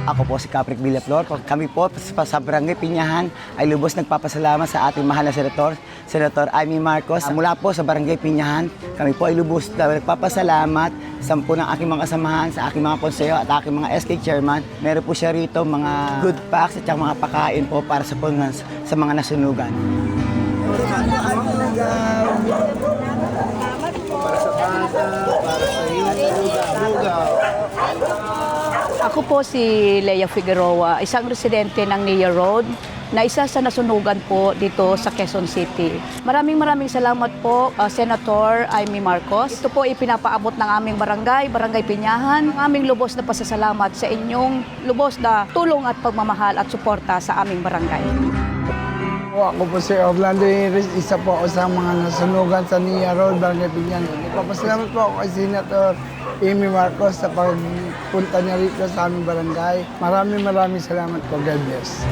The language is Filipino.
Ako po si Capric Villaflor. Kami po sa Barangay Piñahan ay lubos nagpapasalamat sa ating mahal na Senator Amy Marcos. Mula po sa Barangay Piñahan, kami po ay lubos na nagpapasalamat sa po ng aking mga kasamahan, sa aking mga konseyo at aking mga SK chairman. Meron po siya rito mga good packs at mga pakain po para sa mga nasunugan. Para sa bata, para sa lugaw. Ako po si Lea Figueroa, isang residente ng Nia Road na isa sa nasunugan po dito sa Quezon City. Maraming salamat po, Senator Amy Marcos. Ito po ipinapaabot ng aming Barangay Piñahan. Aming lubos na pasasalamat sa inyong lubos na tulong at pagmamahal at suporta sa aming barangay. Ako po si Orlando Iris, isa po ako sa mga nasunugan sa Nia Road, Barangay Piñahan. Nagpapasalamat po ako kay Senator Amy Marcos sa pagpunta niya rito sa aming barangay. Maraming salamat po. God bless.